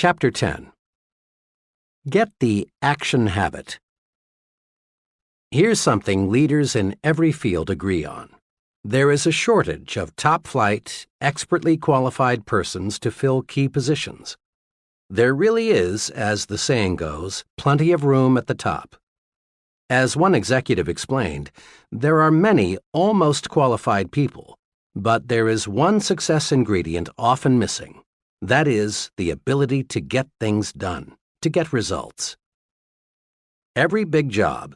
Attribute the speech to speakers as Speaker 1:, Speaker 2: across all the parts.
Speaker 1: Chapter 10. Get the action habit. Here's something leaders in every field agree on. There is a shortage of top-flight, expertly qualified persons to fill key positions. There really is, as the saying goes, plenty of room at the top. As one executive explained, there are many almost qualified people, but there is one success ingredient often missing. That is, the ability to get things done, to get results. Every big job,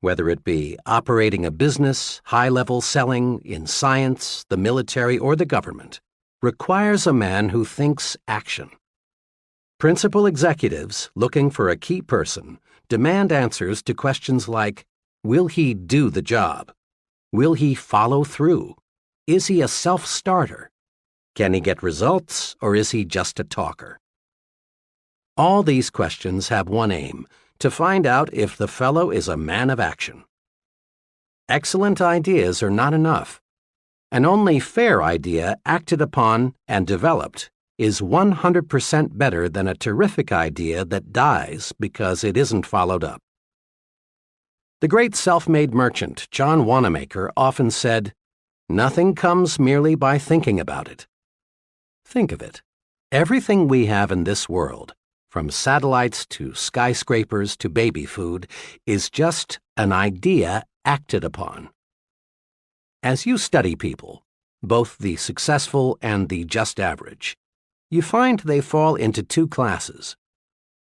Speaker 1: whether it be operating a business, high-level selling, in science, the military, or the government, requires a man who thinks action. Principal executives, looking for a key person, demand answers to questions like, will he do the job? Will he follow through? Is he a self-starter? Can he get results, or is he just a talker? All these questions have one aim, to find out if the fellow is a man of action. Excellent ideas are not enough. An only fair idea acted upon and developed is 100% better than a terrific idea that dies because it isn't followed up. The great self-made merchant John Wanamaker often said, "Nothing comes merely by thinking about it." Think of it. Everything we have in this world, from satellites to skyscrapers to baby food, is just an idea acted upon. As you study people, both the successful and the just average, you find they fall into two classes.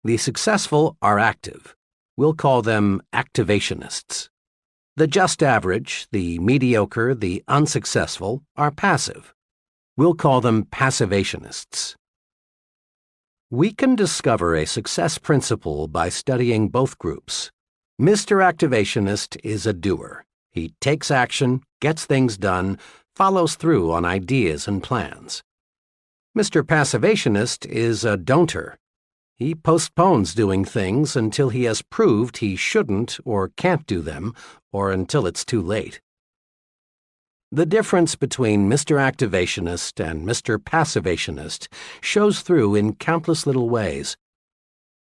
Speaker 1: The successful are active. We'll call them activationists. The just average, the mediocre, the unsuccessful, are passive. We'll call them passivationists. We can discover a success principle by studying both groups. Mr. Activationist is a doer. He takes action, gets things done, follows through on ideas and plans. Mr. Passivationist is a don'ter. He postpones doing things until he has proved he shouldn't or can't do them, or until it's too late. The difference between Mr. Activationist and Mr. Passivationist shows through in countless little ways.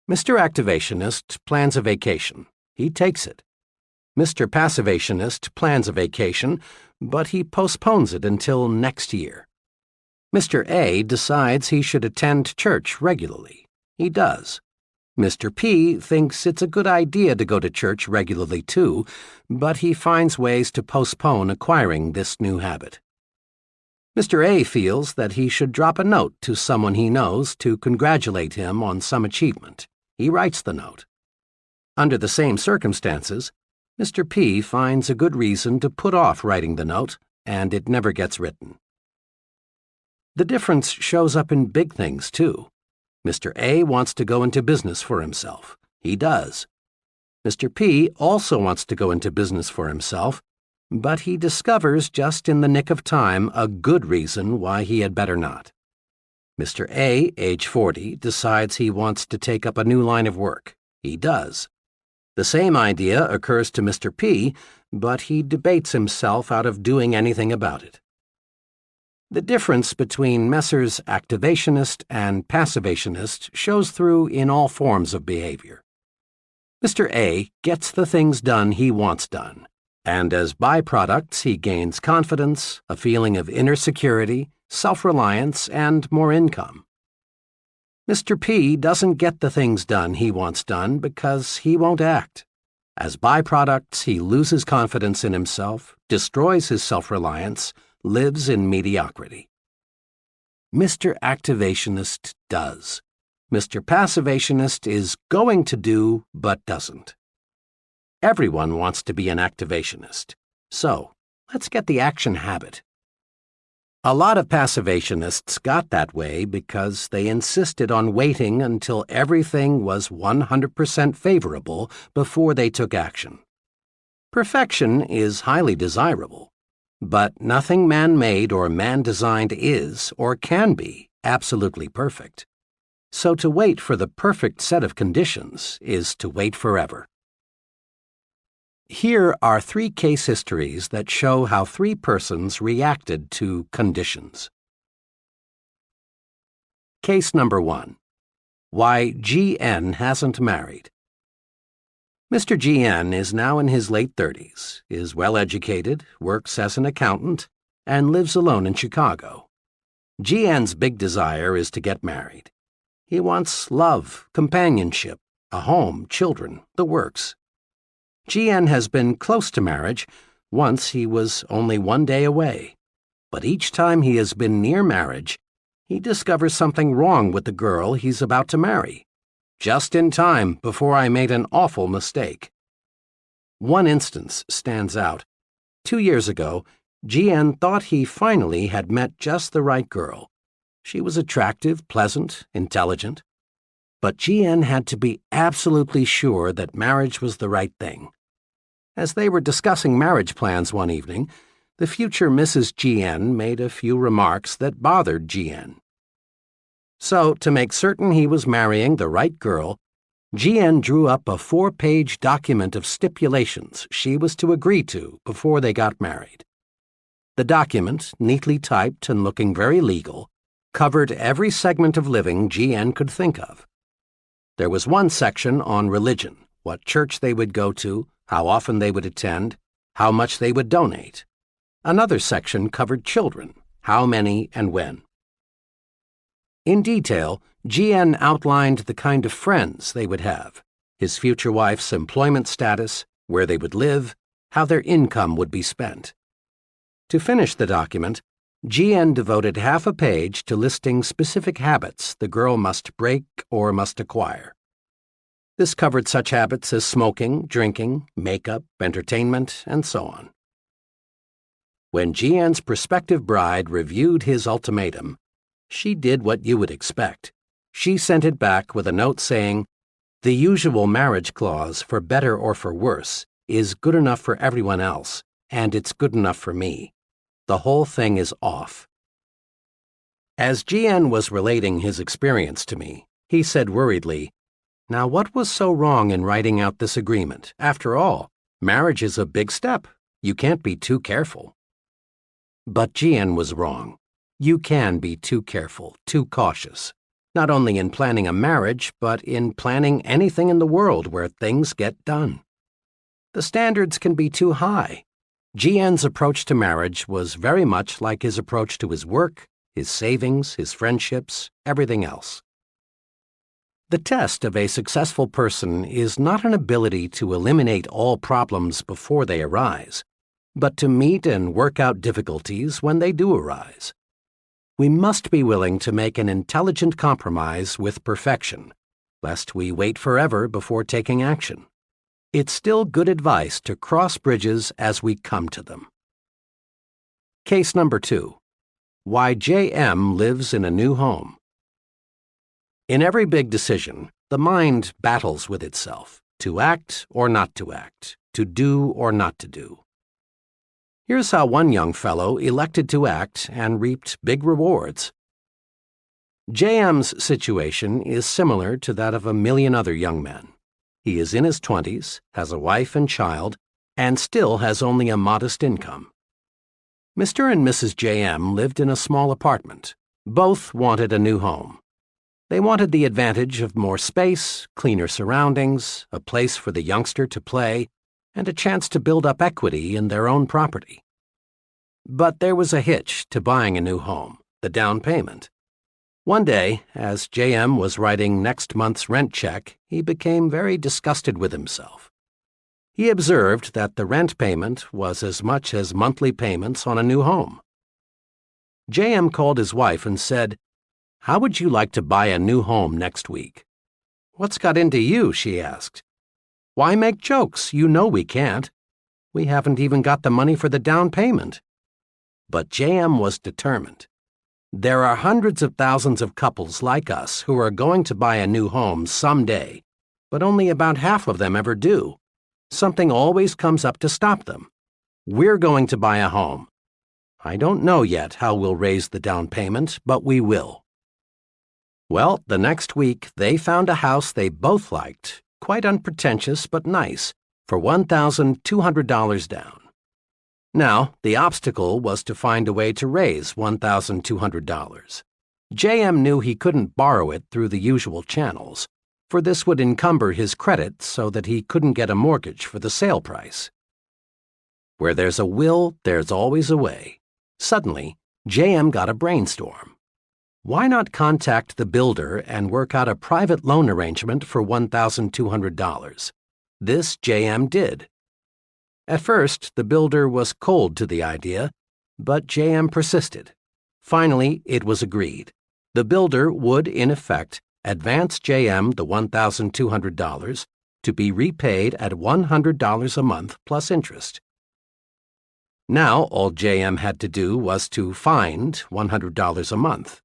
Speaker 1: Mr. Activationist plans a vacation. He takes it. Mr. Passivationist plans a vacation, but he postpones it until next year. Mr. A decides he should attend church regularly. He does. Mr. P thinks it's a good idea to go to church regularly too, but he finds ways to postpone acquiring this new habit. Mr. A feels that he should drop a note to someone he knows to congratulate him on some achievement. He writes the note. Under the same circumstances, Mr. P finds a good reason to put off writing the note, and it never gets written. The difference shows up in big things too. Mr. A wants to go into business for himself. He does. Mr. P also wants to go into business for himself, but he discovers just in the nick of time a good reason why he had better not. Mr. A, age 40, decides he wants to take up a new line of work. He does. The same idea occurs to Mr. P, but he debates himself out of doing anything about it. The difference between Messrs. Activationist and Passivationist shows through in all forms of behavior. Mr. A gets the things done he wants done, and as byproducts he gains confidence, a feeling of inner security, self-reliance, and more income. Mr. P doesn't get the things done he wants done because he won't act. As byproducts, he loses confidence in himself, destroys his self-reliance, lives in mediocrity. Mr. Activationist does. Mr. Passivationist is going to do, but doesn't. Everyone wants to be an activationist. So, let's get the action habit. A lot of passivationists got that way because they insisted on waiting until everything was 100% favorable before they took action. Perfection is highly desirable. But nothing man-made or man-designed is or can be absolutely perfect. So to wait for the perfect set of conditions is to wait forever. Here are 3 case histories that show how 3 persons reacted to conditions. Case number 1. Why GN hasn't married. Mr. GN is now in his late 30s, is well-educated, works as an accountant, and lives alone in Chicago. GN's big desire is to get married. He wants love, companionship, a home, children, the works. GN has been close to marriage. Once he was only one day away. But each time he has been near marriage, he discovers something wrong with the girl he's about to marry. Just in time before I made an awful mistake. One instance stands out. 2 years ago, GN thought he finally had met just the right girl. She was attractive, pleasant, intelligent. But GN had to be absolutely sure that marriage was the right thing. As they were discussing marriage plans one evening, the future Mrs. GN made a few remarks that bothered GN. So, to make certain he was marrying the right girl, GN drew up a 4-page document of stipulations she was to agree to before they got married. The document, neatly typed and looking very legal, covered every segment of living GN could think of. There was one section on religion, what church they would go to, how often they would attend, how much they would donate. Another section covered children, how many and when. In detail, GN outlined the kind of friends they would have, his future wife's employment status, where they would live, how their income would be spent. To finish the document, GN devoted half a page to listing specific habits the girl must break or must acquire. This covered such habits as smoking, drinking, makeup, entertainment, and so on. When GN's prospective bride reviewed his ultimatum, she did what you would expect. She sent it back with a note saying, "The usual marriage clause, for better or for worse, is good enough for everyone else, and it's good enough for me. The whole thing is off." As GN was relating his experience to me, he said worriedly, "Now what was so wrong in writing out this agreement? After all, marriage is a big step. You can't be too careful." But GN was wrong. You can be too careful, too cautious, not only in planning a marriage, but in planning anything in the world where things get done. The standards can be too high. GN's approach to marriage was very much like his approach to his work, his savings, his friendships, everything else. The test of a successful person is not an ability to eliminate all problems before they arise, but to meet and work out difficulties when they do arise. We must be willing to make an intelligent compromise with perfection, lest we wait forever before taking action. It's still good advice to cross bridges as we come to them. Case number 2. Why JM lives in a new home. In every big decision, the mind battles with itself, to act or not to act, to do or not to do. Here's how one young fellow elected to act and reaped big rewards. JM's situation is similar to that of a million other young men. He is in his 20s, has a wife and child, and still has only a modest income. Mr. and Mrs. JM lived in a small apartment. Both wanted a new home. They wanted the advantage of more space, cleaner surroundings, a place for the youngster to play, and a chance to build up equity in their own property. But there was a hitch to buying a new home, the down payment. One day, as JM was writing next month's rent check, he became very disgusted with himself. He observed that the rent payment was as much as monthly payments on a new home. JM called his wife and said, "How would you like to buy a new home next week?" "What's got into you?" she asked. "Why make jokes? You know we can't. We haven't even got the money for the down payment." But JM was determined. There are hundreds of thousands of couples like us who are going to buy a new home someday, but only about half of them ever do. Something always comes up to stop them. We're going to buy a home. I don't know yet how we'll raise the down payment, but we will. Well, the next week they found a house they both liked, quite unpretentious but nice, for $1,200 down. Now, the obstacle was to find a way to raise $1,200. JM knew he couldn't borrow it through the usual channels, for this would encumber his credit so that he couldn't get a mortgage for the sale price. Where there's a will, there's always a way. Suddenly, JM got a brainstorm. Why not contact the builder and work out a private loan arrangement for $1,200? This JM did. At first, the builder was cold to the idea, but JM persisted. Finally, it was agreed. The builder would, in effect, advance JM the $1,200 to be repaid at $100 a month plus interest. Now, all JM had to do was to find $100 a month.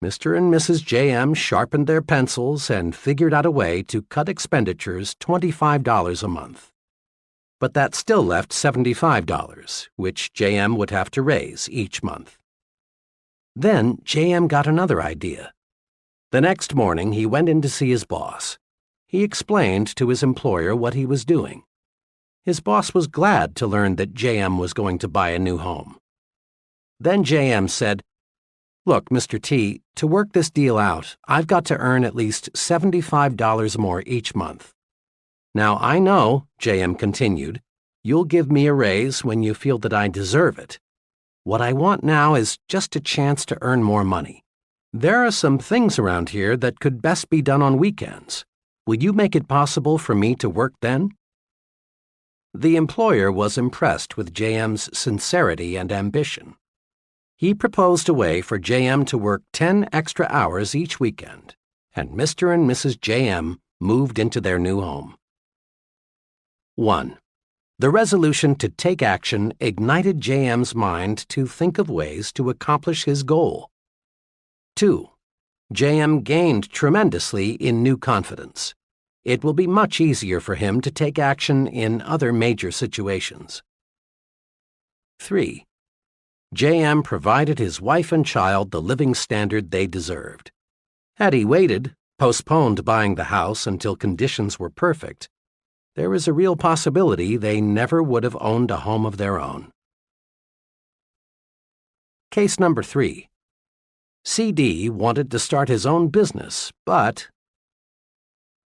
Speaker 1: Mr. and Mrs. JM sharpened their pencils and figured out a way to cut expenditures $25 a month. But that still left $75, which JM would have to raise each month. Then JM got another idea. The next morning, he went in to see his boss. He explained to his employer what he was doing. His boss was glad to learn that JM was going to buy a new home. Then JM said, "Look, Mr. T, to work this deal out, I've got to earn at least $75 more each month. Now, I know," JM continued, "you'll give me a raise when you feel that I deserve it. What I want now is just a chance to earn more money. There are some things around here that could best be done on weekends. Will you make it possible for me to work then?" The employer was impressed with JM's sincerity and ambition. He proposed a way for JM to work 10 extra hours each weekend, and Mr. and Mrs. JM moved into their new home. 1. The resolution to take action ignited JM's mind to think of ways to accomplish his goal. 2. JM gained tremendously in new confidence. It will be much easier for him to take action in other major situations. 3. JM provided his wife and child the living standard they deserved. Had he waited, postponed buying the house until conditions were perfect, there is a real possibility they never would have owned a home of their own. Case number 3. CD wanted to start his own business, but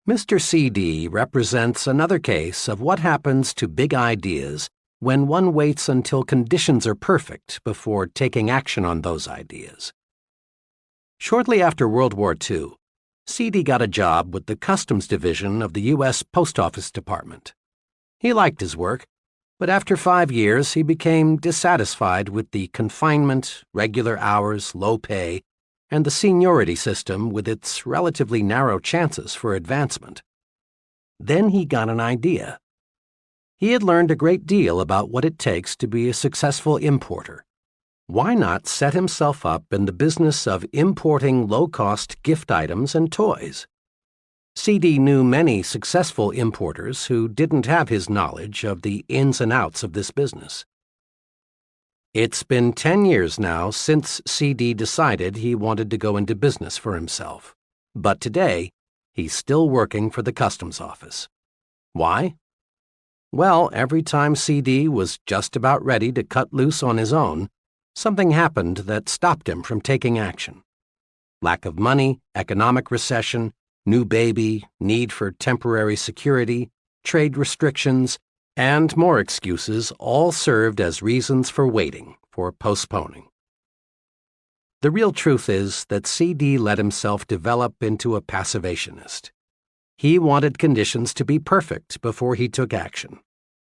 Speaker 1: Mr. CD represents another case of what happens to big ideas when one waits until conditions are perfect before taking action on those ideas. Shortly after World War II, CD got a job with the Customs Division of the U.S. Post Office Department. He liked his work, but after 5 years he became dissatisfied with the confinement, regular hours, low pay, and the seniority system with its relatively narrow chances for advancement. Then he got an idea. He had learned a great deal about what it takes to be a successful importer. Why not set himself up in the business of importing low-cost gift items and toys? CD knew many successful importers who didn't have his knowledge of the ins and outs of this business. It's been 10 years now since CD decided he wanted to go into business for himself. But today, he's still working for the customs office. Why? Well, every time CD was just about ready to cut loose on his own, something happened that stopped him from taking action. Lack of money, economic recession, new baby, need for temporary security, trade restrictions, and more excuses all served as reasons for waiting, for postponing. The real truth is that CD let himself develop into a passivationist. He wanted conditions to be perfect before he took action.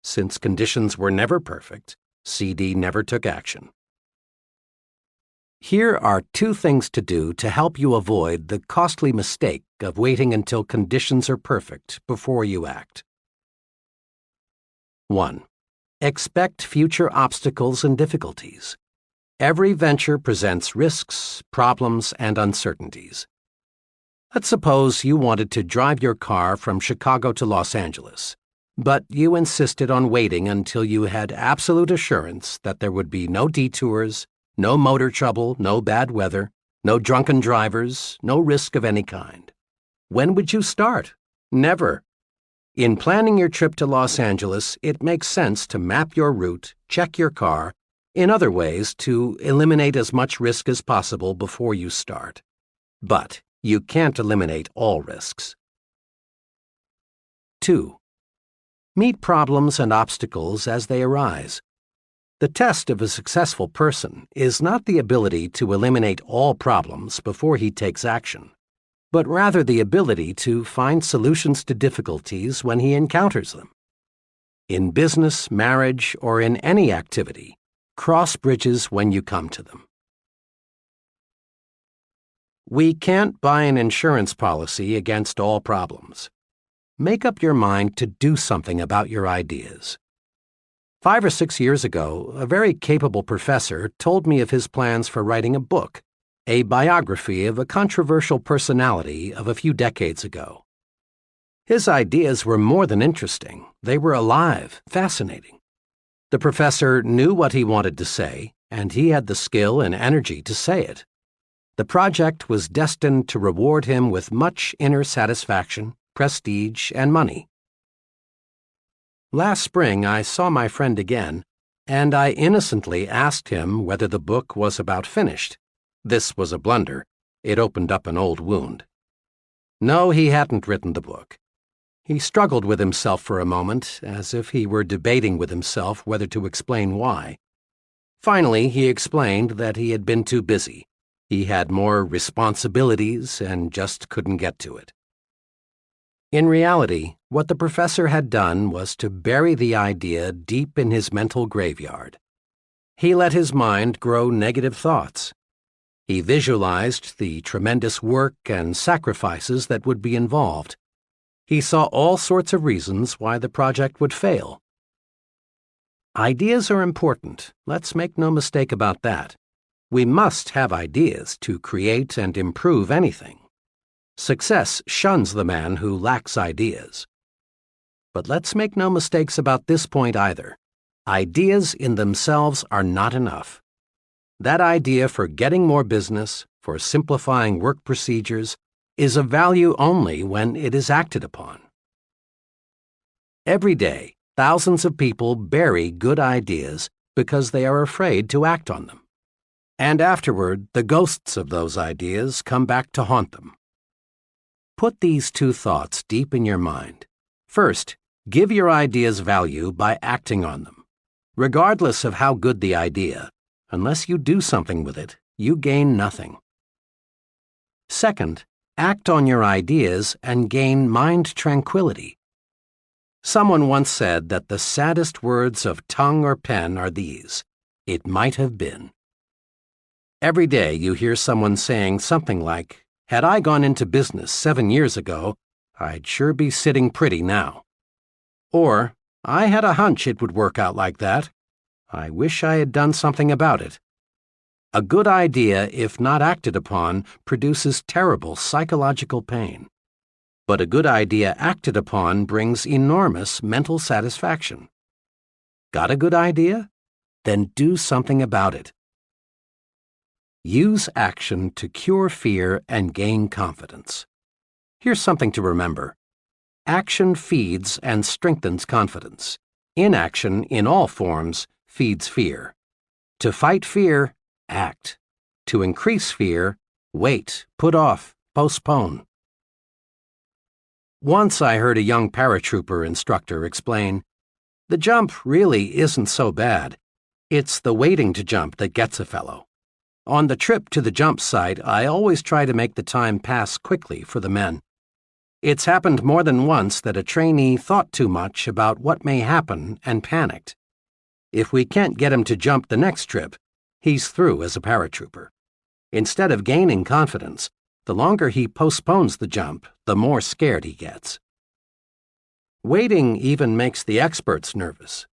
Speaker 1: Since conditions were never perfect, CD never took action. Here are 2 things to do to help you avoid the costly mistake of waiting until conditions are perfect before you act. 1. Expect future obstacles and difficulties. Every venture presents risks, problems, and uncertainties. Let's suppose you wanted to drive your car from Chicago to Los Angeles, but you insisted on waiting until you had absolute assurance that there would be no detours, no motor trouble, no bad weather, no drunken drivers, no risk of any kind. When would you start? Never. In planning your trip to Los Angeles, it makes sense to map your route, check your car, In other ways, to eliminate as much risk as possible before you start. But you can't eliminate all risks. 2. Meet problems and obstacles as they arise. The test of a successful person is not the ability to eliminate all problems before he takes action, but rather the ability to find solutions to difficulties when he encounters them. In business, marriage, or in any activity, cross bridges when you come to them. We can't buy an insurance policy against all problems. Make up your mind to do something about your ideas. 5 or 6 years ago, a very capable professor told me of his plans for writing a book, a biography of a controversial personality of a few decades ago. His ideas were more than interesting. They were alive, fascinating. The professor knew what he wanted to say, and he had the skill and energy to say it. The project was destined to reward him with much inner satisfaction, prestige, and money. Last spring, I saw my friend again, and I innocently asked him whether the book was about finished. This was a blunder. It opened up an old wound. No, he hadn't written the book. He struggled with himself for a moment, as if he were debating with himself whether to explain why. Finally, he explained that he had been too busy. He had more responsibilities and just couldn't get to it. In reality, what the professor had done was to bury the idea deep in his mental graveyard. He let his mind grow negative thoughts. He visualized the tremendous work and sacrifices that would be involved. He saw all sorts of reasons why the project would fail. Ideas are important. Let's make no mistake about that. We must have ideas to create and improve anything. Success shuns the man who lacks ideas. But let's make no mistakes about this point either. Ideas in themselves are not enough. That idea for getting more business, for simplifying work procedures, is of value only when it is acted upon. Every day, thousands of people bury good ideas because they are afraid to act on them. And afterward, the ghosts of those ideas come back to haunt them. Put these 2 thoughts deep in your mind. First, give your ideas value by acting on them. Regardless of how good the idea, unless you do something with it, you gain nothing. Second, act on your ideas and gain mind tranquility. Someone once said that the saddest words of tongue or pen are these: "It might have been." Every day you hear someone saying something like, "Had I gone into business 7 years ago, I'd sure be sitting pretty now." Or, "I had a hunch it would work out like that. I wish I had done something about it." A good idea, if not acted upon, produces terrible psychological pain. But a good idea acted upon brings enormous mental satisfaction. Got a good idea? Then do something about it. Use action to cure fear and gain confidence. Here's something to remember. Action feeds and strengthens confidence. Inaction, in all forms, feeds fear. To fight fear, act. To increase fear, wait, put off, postpone. Once I heard a young paratrooper instructor explain, "The jump really isn't so bad. It's the waiting to jump that gets a fellow." On the trip to the jump site, I always try to make the time pass quickly for the men. It's happened more than once that a trainee thought too much about what may happen and panicked. If we can't get him to jump the next trip, he's through as a paratrooper. Instead of gaining confidence, the longer he postpones the jump, the more scared he gets. Waiting even makes the experts nervous.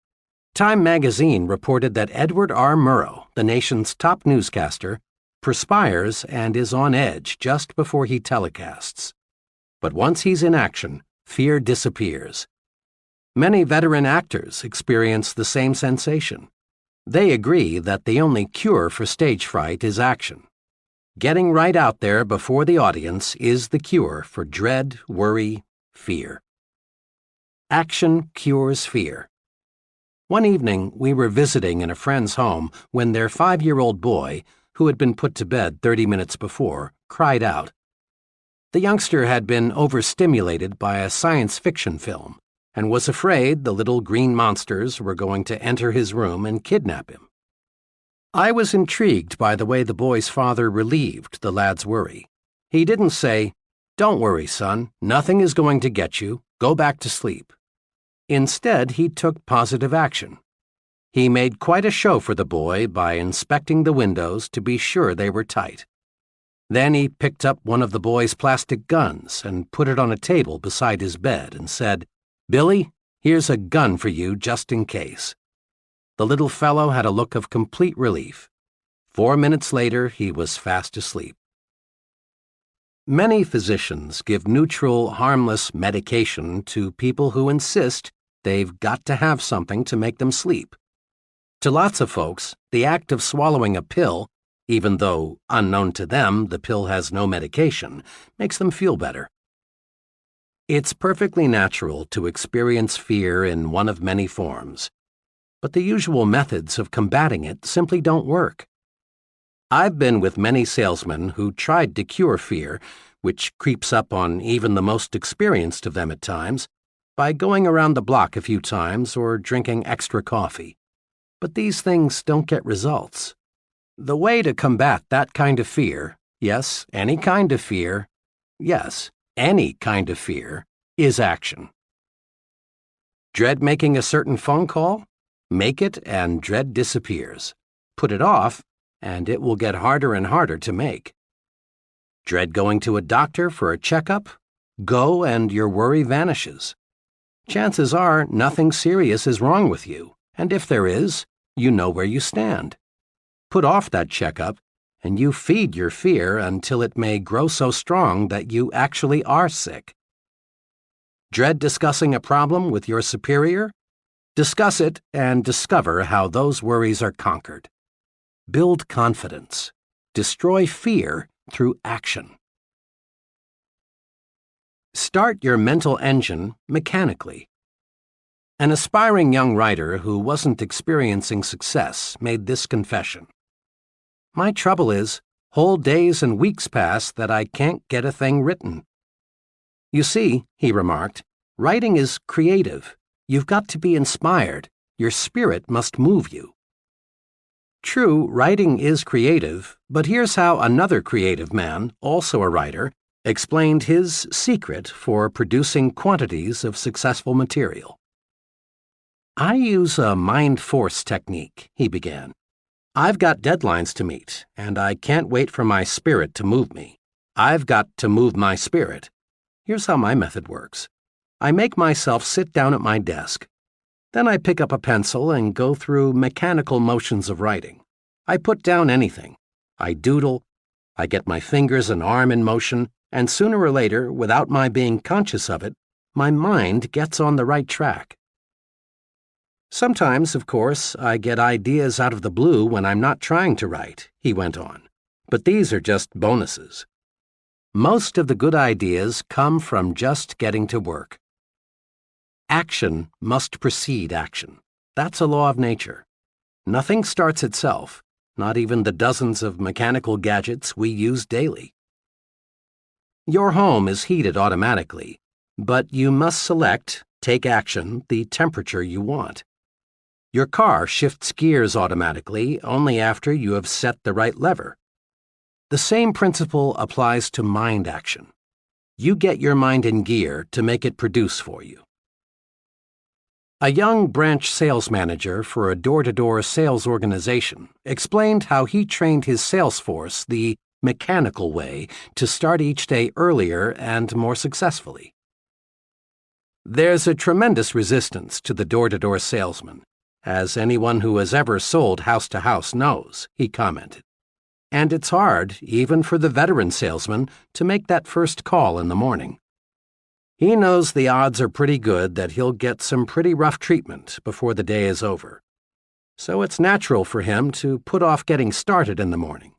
Speaker 1: Time magazine reported that Edward R. Murrow, the nation's top newscaster, perspires and is on edge just before he telecasts. But once he's in action, fear disappears. Many veteran actors experience the same sensation. They agree that the only cure for stage fright is action. Getting right out there before the audience is the cure for dread, worry, fear. Action cures fear. One evening, we were visiting in a friend's home when their 5-year-old boy, who had been put to bed 30 minutes before, cried out. The youngster had been overstimulated by a science fiction film and was afraid the little green monsters were going to enter his room and kidnap him. I was intrigued by the way the boy's father relieved the lad's worry. He didn't say, "Don't worry, son, nothing is going to get you, go back to sleep." Instead, he took positive action. He made quite a show for the boy by inspecting the windows to be sure they were tight. Then he picked up one of the boy's plastic guns and put it on a table beside his bed and said, "Billy, here's a gun for you just in case." The little fellow had a look of complete relief. 4 minutes later, he was fast asleep. Many physicians give neutral, harmless medication to people who insist they've got to have something to make them sleep. To lots of folks, the act of swallowing a pill, even though, unknown to them, the pill has no medication, makes them feel better. It's perfectly natural to experience fear in one of many forms, but the usual methods of combating it simply don't work. I've been with many salesmen who tried to cure fear, which creeps up on even the most experienced of them at times, by going around the block a few times or drinking extra coffee. But these things don't get results. The way to combat that kind of fear, yes, any kind of fear, is action. Dread making a certain phone call? Make it and dread disappears. Put it off, and it will get harder and harder to make. Dread going to a doctor for a checkup? Go and your worry vanishes. Chances are nothing serious is wrong with you, and if there is, you know where you stand. Put off that checkup, and you feed your fear until it may grow so strong that you actually are sick. Dread discussing a problem with your superior? Discuss it and discover how those worries are conquered. Build confidence. Destroy fear through action. Start your mental engine mechanically. An aspiring young writer who wasn't experiencing success made this confession. "My trouble is, whole days and weeks pass that I can't get a thing written." "You see," he remarked, "writing is creative. You've got to be inspired. Your spirit must move you." True, writing is creative, but here's how another creative man, also a writer, explained his secret for producing quantities of successful material. "I use a mind force technique," he began. "I've got deadlines to meet, and I can't wait for my spirit to move me. I've got to move my spirit. Here's how my method works. I make myself sit down at my desk. Then I pick up a pencil and go through mechanical motions of writing. I put down anything. I doodle. I get my fingers and arm in motion, and sooner or later, without my being conscious of it, my mind gets on the right track. Sometimes, of course, I get ideas out of the blue when I'm not trying to write," he went on, "but these are just bonuses. Most of the good ideas come from just getting to work. Action must precede action. That's a law of nature. Nothing starts itself, not even the dozens of mechanical gadgets we use daily. Your home is heated automatically, but you must select, take action, the temperature you want. Your car shifts gears automatically only after you have set the right lever. The same principle applies to mind action. You get your mind in gear to make it produce for you. A young branch sales manager for a door-to-door sales organization explained how he trained his sales force the mechanical way to start each day earlier and more successfully. "There's a tremendous resistance to the door-to-door salesman, as anyone who has ever sold house-to-house knows," he commented. "And it's hard, even for the veteran salesman, to make that first call in the morning. He knows the odds are pretty good that he'll get some pretty rough treatment before the day is over. So it's natural for him to put off getting started in the morning.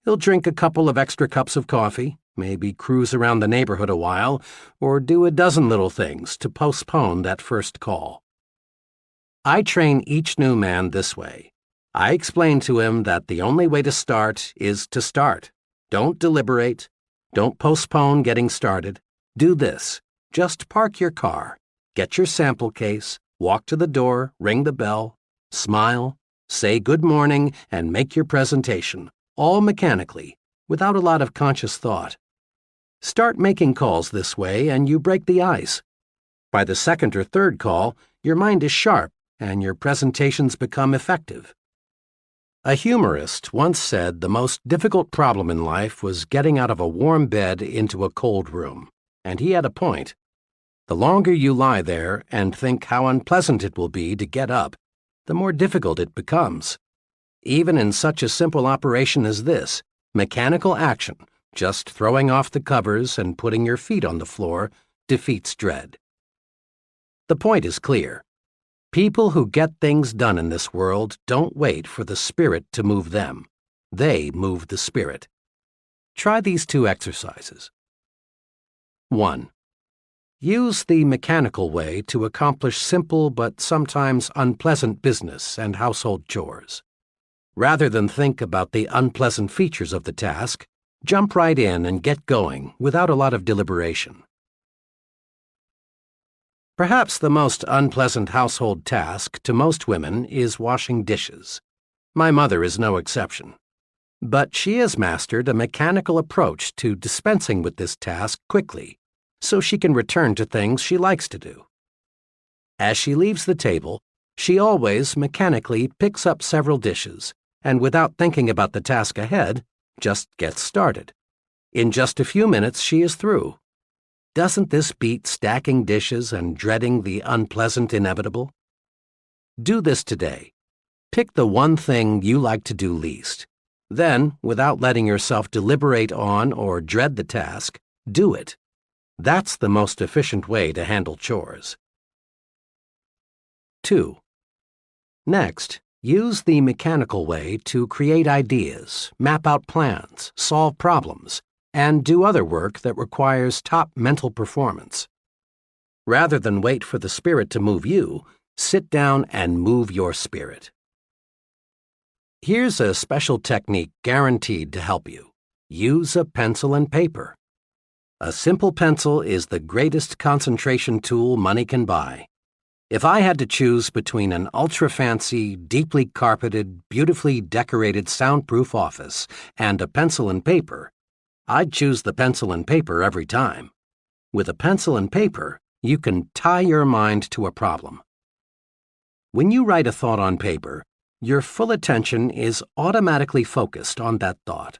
Speaker 1: He'll drink a couple of extra cups of coffee, maybe cruise around the neighborhood a while, or do a dozen little things to postpone that first call." I train each new man this way. I explain to him that the only way to start is to start. Don't deliberate. Don't postpone getting started. Do this. Just park your car, get your sample case, walk to the door, ring the bell, smile, say good morning, and make your presentation, all mechanically, without a lot of conscious thought. Start making calls this way and you break the ice. By the second or third call, your mind is sharp and your presentations become effective. A humorist once said the most difficult problem in life was getting out of a warm bed into a cold room, and he had a point. The longer you lie there and think how unpleasant it will be to get up, the more difficult it becomes. Even in such a simple operation as this, mechanical action, just throwing off the covers and putting your feet on the floor, defeats dread. The point is clear. People who get things done in this world don't wait for the spirit to move them. They move the spirit. Try these 2 exercises. 1. Use the mechanical way to accomplish simple but sometimes unpleasant business and household chores. Rather than think about the unpleasant features of the task, jump right in and get going without a lot of deliberation. Perhaps the most unpleasant household task to most women is washing dishes. My mother is no exception. But she has mastered a mechanical approach to dispensing with this task quickly, so she can return to things she likes to do. As she leaves the table, she always mechanically picks up several dishes, and without thinking about the task ahead, just gets started. In just a few minutes, she is through. Doesn't this beat stacking dishes and dreading the unpleasant inevitable? Do this today. Pick the one thing you like to do least. Then, without letting yourself deliberate on or dread the task, do it. That's the most efficient way to handle chores. 2. Next, use the mechanical way to create ideas, map out plans, solve problems, and do other work that requires top mental performance. Rather than wait for the spirit to move you, sit down and move your spirit. Here's a special technique guaranteed to help you. Use a pencil and paper. A simple pencil is the greatest concentration tool money can buy. If I had to choose between an ultra-fancy, deeply carpeted, beautifully decorated soundproof office and a pencil and paper, I'd choose the pencil and paper every time. With a pencil and paper, you can tie your mind to a problem. When you write a thought on paper, your full attention is automatically focused on that thought.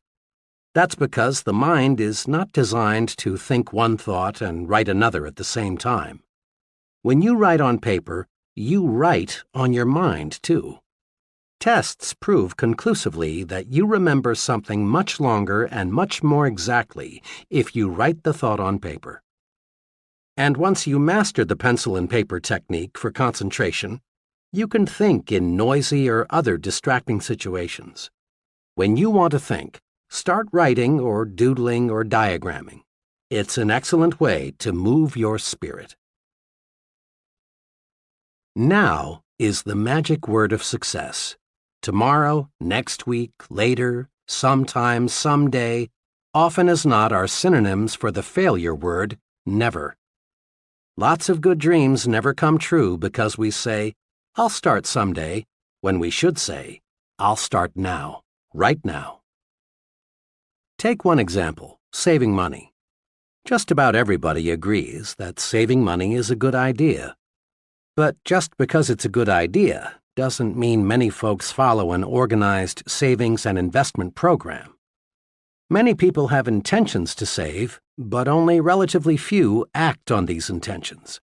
Speaker 1: That's because the mind is not designed to think one thought and write another at the same time. When you write on paper, you write on your mind, too. Tests prove conclusively that you remember something much longer and much more exactly if you write the thought on paper. And once you master the pencil and paper technique for concentration, you can think in noisy or other distracting situations. When you want to think, start writing or doodling or diagramming. It's an excellent way to move your spirit. Now is the magic word of success. Tomorrow, next week, later, sometime, someday, often as not are synonyms for the failure word, never. Lots of good dreams never come true because we say, I'll start someday, when we should say, I'll start now, right now. Take one example, saving money. Just about everybody agrees that saving money is a good idea. But just because it's a good idea doesn't mean many folks follow an organized savings and investment program. Many people have intentions to save, but only relatively few act on these intentions.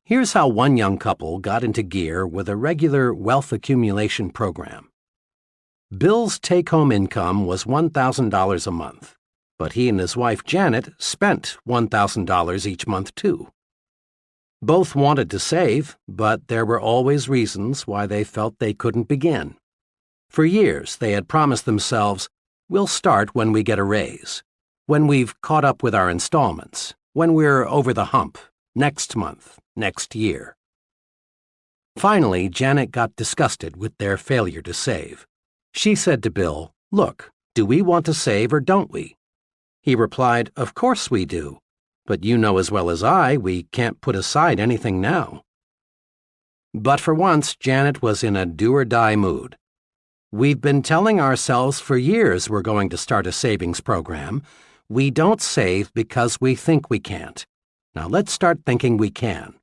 Speaker 1: Here's how one young couple got into gear with a regular wealth accumulation program. Bill's take-home income was $1,000 a month, but he and his wife Janet spent $1,000 each month too. Both wanted to save, but there were always reasons why they felt they couldn't begin. For years, they had promised themselves, we'll start when we get a raise, when we've caught up with our installments, when we're over the hump, next month, next year. Finally, Janet got disgusted with their failure to save. She said to Bill, "Look, do we want to save or don't we?" He replied, "Of course we do. But you know as well as I, we can't put aside anything now." But for once, Janet was in a do-or-die mood. "We've been telling ourselves for years we're going to start a savings program. We don't save because we think we can't. Now let's start thinking we can.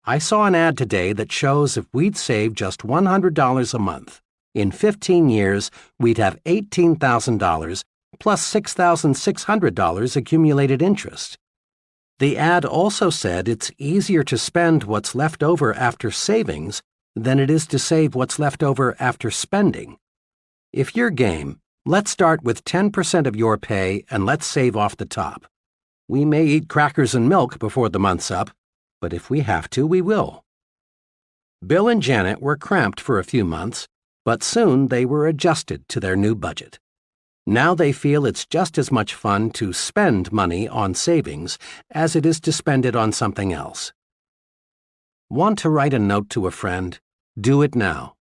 Speaker 1: I saw an ad today that shows if we'd save just $100 a month, in 15 years, we'd have $18,000 plus $6,600 accumulated interest." The ad also said it's easier to spend what's left over after savings than it is to save what's left over after spending. If you're game, let's start with 10% of your pay and let's save off the top. We may eat crackers and milk before the month's up, but if we have to, we will. Bill and Janet were cramped for a few months, but soon they were adjusted to their new budget. Now they feel it's just as much fun to spend money on savings as it is to spend it on something else. Want to write a note to a friend? Do it now.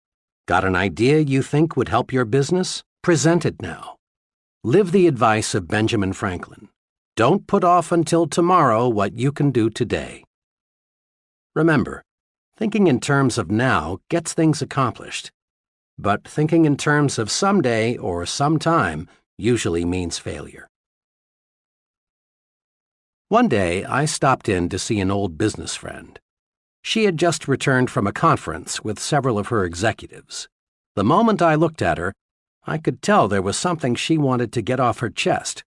Speaker 1: Got an idea you think would help your business? Present it now. Live the advice of Benjamin Franklin. Don't put off until tomorrow what you can do today. Remember, thinking in terms of now gets things accomplished. But thinking in terms of someday or sometime usually means failure. One day, I stopped in to see an old business friend. She had just returned from a conference with several of her executives. The moment I looked at her, I could tell there was something she wanted to get off her chest.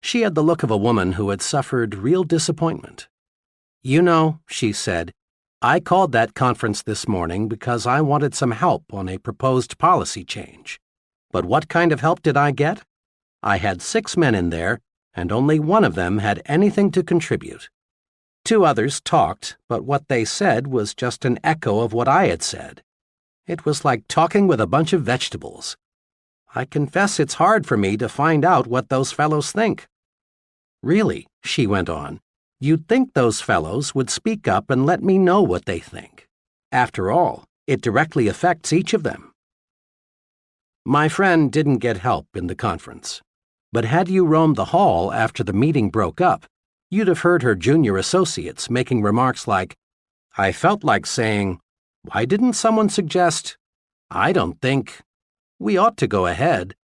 Speaker 1: She had the look of a woman who had suffered real disappointment. "You know," she said, "I called that conference this morning because I wanted some help on a proposed policy change. But what kind of help did I get? I had 6 men in there, and only one of them had anything to contribute. 2 others talked, but what they said was just an echo of what I had said. It was like talking with a bunch of vegetables. I confess it's hard for me to find out what those fellows think." "Really," she went on, "you'd think those fellows would speak up and let me know what they think. After all, it directly affects each of them." My friend didn't get help in the conference. But had you roamed the hall after the meeting broke up, you'd have heard her junior associates making remarks like, "I felt like saying, why didn't someone suggest, I don't think, we ought to go ahead."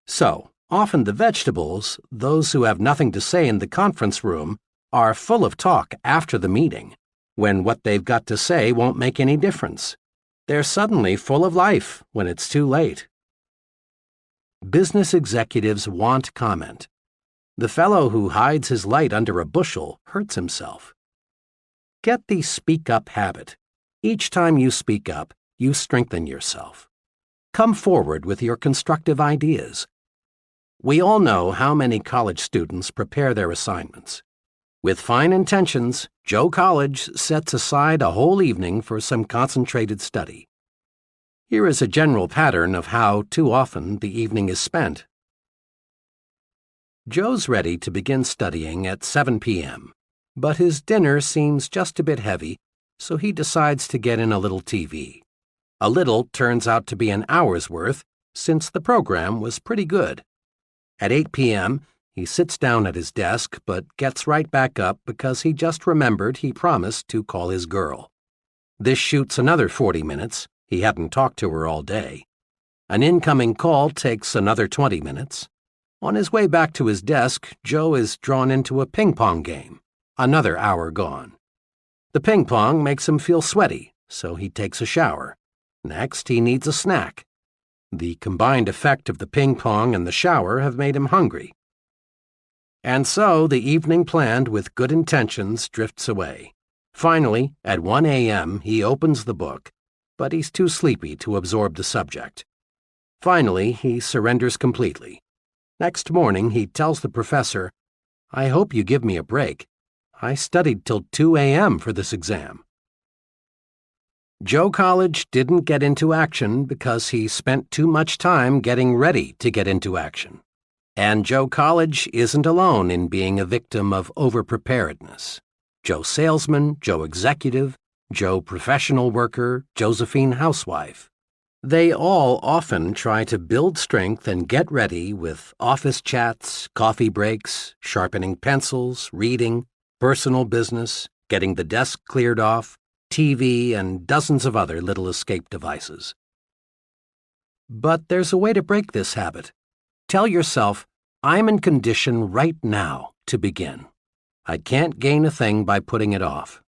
Speaker 1: So, often the vegetables, those who have nothing to say in the conference room, are full of talk after the meeting, when what they've got to say won't make any difference. They're suddenly full of life when it's too late. Business executives want comment. The fellow who hides his light under a bushel hurts himself. Get the speak-up habit. Each time you speak up, you strengthen yourself. Come forward with your constructive ideas. We all know how many college students prepare their assignments. With fine intentions, Joe College sets aside a whole evening for some concentrated study. Here is a general pattern of how, too often, the evening is spent. Joe's ready to begin studying at 7 p.m., but his dinner seems just a bit heavy, so he decides to get in a little TV. A little turns out to be an hour's worth, since the program was pretty good. At 8 p.m., he sits down at his desk, but gets right back up because he just remembered he promised to call his girl. This shoots another 40 minutes. He hadn't talked to her all day. An incoming call takes another 20 minutes. On his way back to his desk, Joe is drawn into a ping-pong game. Another hour gone. The ping-pong makes him feel sweaty, so he takes a shower. Next, he needs a snack. The combined effect of the ping-pong and the shower have made him hungry. And so the evening planned with good intentions drifts away. Finally, at 1 a.m., he opens the book, but he's too sleepy to absorb the subject. Finally, he surrenders completely. Next morning, he tells the professor, "I hope you give me a break. I studied till 2 a.m. for this exam." Joe College didn't get into action because he spent too much time getting ready to get into action. And Joe College isn't alone in being a victim of overpreparedness. Joe Salesman, Joe Executive, Joe professional worker, Josephine housewife. They all often try to build strength and get ready with office chats, coffee breaks, sharpening pencils, reading, personal business, getting the desk cleared off, TV, and dozens of other little escape devices. But there's a way to break this habit. Tell yourself, I'm in condition right now to begin. I can't gain a thing by putting it off.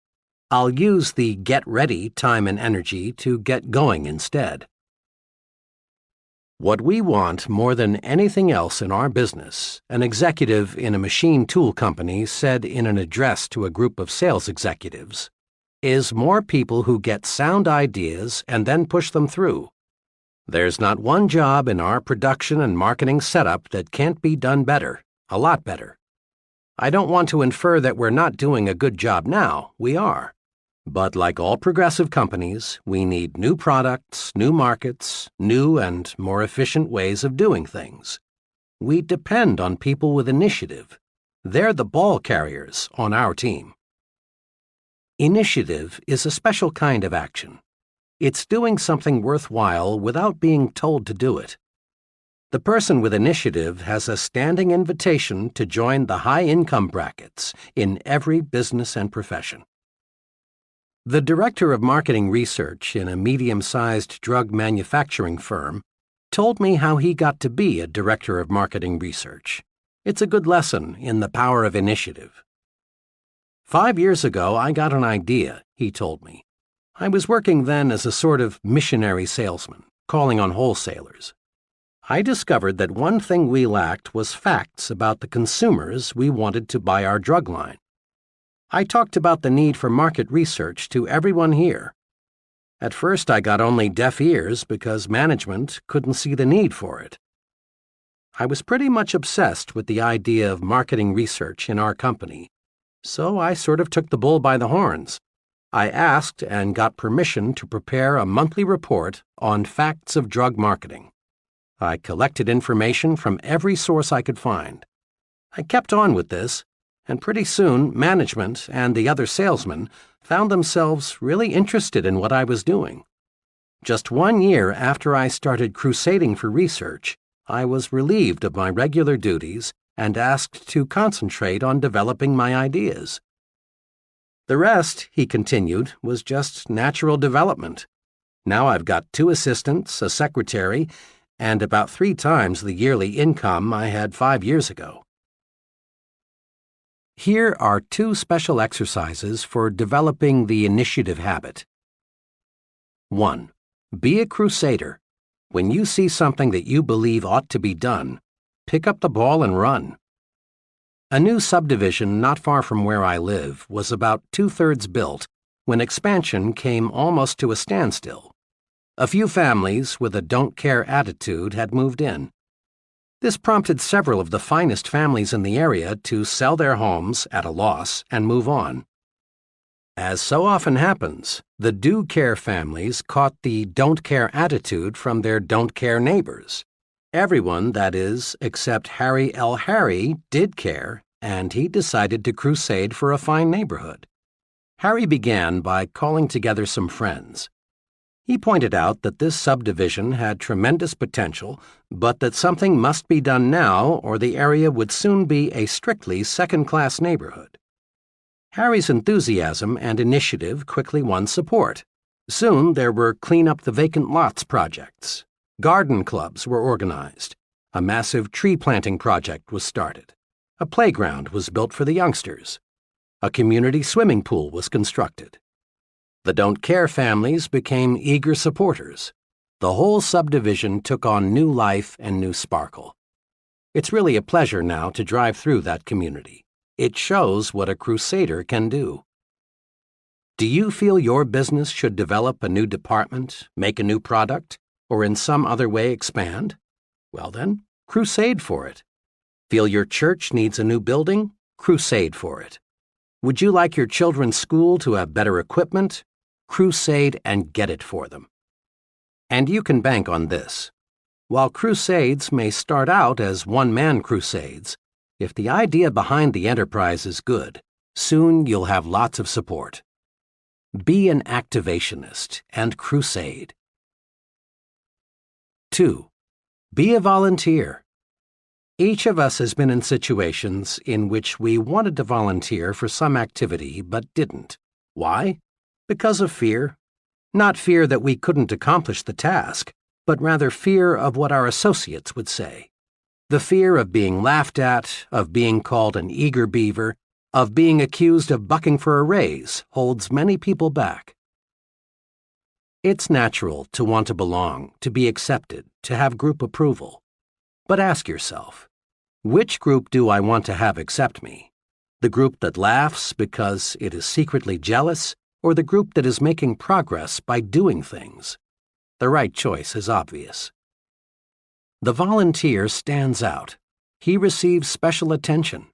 Speaker 1: I'll use the get ready time and energy to get going instead. What we want more than anything else in our business, an executive in a machine tool company said in an address to a group of sales executives, is more people who get sound ideas and then push them through. There's not one job in our production and marketing setup that can't be done better, a lot better. I don't want to infer that we're not doing a good job now. We are. But like all progressive companies, we need new products, new markets, new and more efficient ways of doing things. We depend on people with initiative. They're the ball carriers on our team. Initiative is a special kind of action. It's doing something worthwhile without being told to do it. The person with initiative has a standing invitation to join the high-income brackets in every business and profession. The director of marketing research in a medium-sized drug manufacturing firm told me how he got to be a director of marketing research. It's a good lesson in the power of initiative. 5 years ago, I got an idea, he told me. I was working then as a sort of missionary salesman, calling on wholesalers. I discovered that one thing we lacked was facts about the consumers we wanted to buy our drug line. I talked about the need for market research to everyone here. At first, I got only deaf ears because management couldn't see the need for it. I was pretty much obsessed with the idea of marketing research in our company, so I sort of took the bull by the horns. I asked and got permission to prepare a monthly report on facts of drug marketing. I collected information from every source I could find. I kept on with this, and pretty soon management and the other salesmen found themselves really interested in what I was doing. Just 1 year after I started crusading for research, I was relieved of my regular duties and asked to concentrate on developing my ideas. The rest, he continued, was just natural development. Now I've got 2 assistants, a secretary, and about 3 times the yearly income I had 5 years ago. Here are 2 special exercises for developing the initiative habit. 1. Be a crusader. When you see something that you believe ought to be done, pick up the ball and run. A new subdivision not far from where I live was about 2/3 built when expansion came almost to a standstill. A few families with a don't-care attitude had moved in. This prompted several of the finest families in the area to sell their homes at a loss and move on. As so often happens, the do-care families caught the don't-care attitude from their don't-care neighbors. Everyone, that is, except Harry L. Harry, did care, and he decided to crusade for a fine neighborhood. Harry began by calling together some friends. He pointed out that this subdivision had tremendous potential, but that something must be done now or the area would soon be a strictly second-class neighborhood. Harry's enthusiasm and initiative quickly won support. Soon there were clean-up-the-vacant lots projects. Garden clubs were organized. A massive tree planting project was started. A playground was built for the youngsters. A community swimming pool was constructed. The don't-care families became eager supporters. The whole subdivision took on new life and new sparkle. It's really a pleasure now to drive through that community. It shows what a crusader can do. Do you feel your business should develop a new department, make a new product, or in some other way expand? Well then, crusade for it. Feel your church needs a new building? Crusade for it. Would you like your children's school to have better equipment? Crusade and get it for them. And you can bank on this. While crusades may start out as one-man crusades, if the idea behind the enterprise is good, soon you'll have lots of support. Be an activationist and crusade. 2. Be a volunteer. Each of us has been in situations in which we wanted to volunteer for some activity but didn't. Why? Because of fear. Not fear that we couldn't accomplish the task, but rather fear of what our associates would say. The fear of being laughed at, of being called an eager beaver, of being accused of bucking for a raise holds many people back. It's natural to want to belong, to be accepted, to have group approval. But ask yourself, which group do I want to have accept me? The group that laughs because it is secretly jealous, or the group that is making progress by doing things? The right choice is obvious. The volunteer stands out. He receives special attention.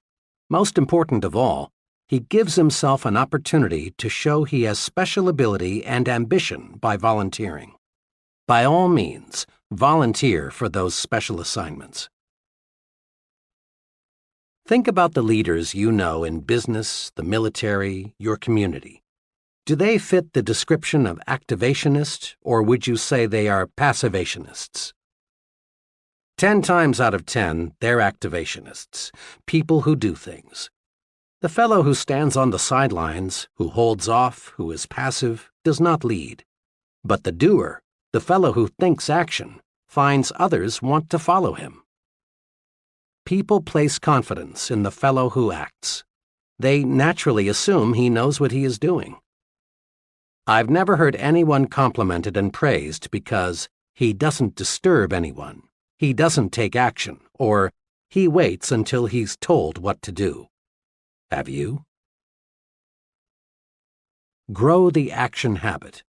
Speaker 1: Most important of all, he gives himself an opportunity to show he has special ability and ambition by volunteering. By all means, volunteer for those special assignments. Think about the leaders you know in business, the military, your community. Do they fit the description of activationist, or would you say they are passivationists? 10 times out of 10, they're activationists, people who do things. The fellow who stands on the sidelines, who holds off, who is passive, does not lead. But the doer, the fellow who thinks action, finds others want to follow him. People place confidence in the fellow who acts. They naturally assume he knows what he is doing. I've never heard anyone complimented and praised because he doesn't disturb anyone, he doesn't take action, or he waits until he's told what to do. Have you? Grow the action habit.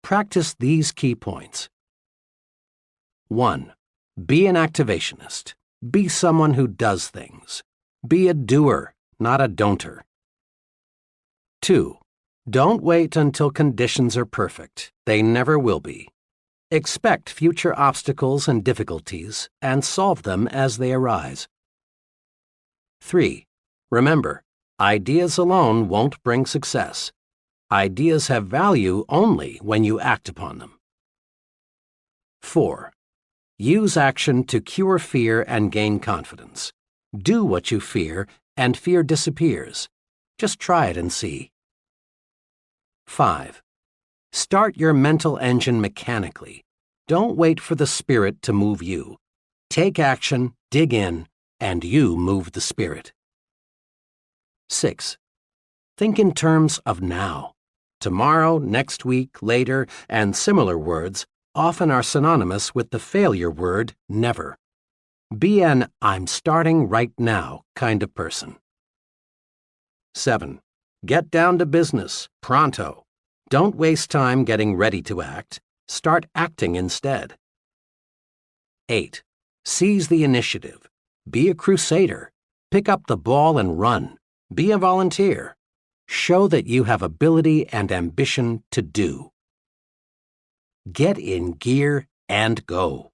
Speaker 1: Practice these key points. 1. Be an activationist. Be someone who does things. Be a doer, not a don'ter. 2. Don't wait until conditions are perfect. They never will be. Expect future obstacles and difficulties and solve them as they arise. 3. Remember, ideas alone won't bring success. Ideas have value only when you act upon them. 4. Use action to cure fear and gain confidence. Do what you fear, and fear disappears. Just try it and see. 5. Start your mental engine mechanically. Don't wait for the spirit to move you. Take action, dig in, and you move the spirit. 6. Think in terms of now. Tomorrow, next week, later, and similar words often are synonymous with the failure word never. Be an I'm starting right now kind of person. 7. Get down to business, pronto. Don't waste time getting ready to act. Start acting instead. 8. Seize the initiative. Be a crusader. Pick up the ball and run. Be a volunteer. Show that you have ability and ambition to do. Get in gear and go.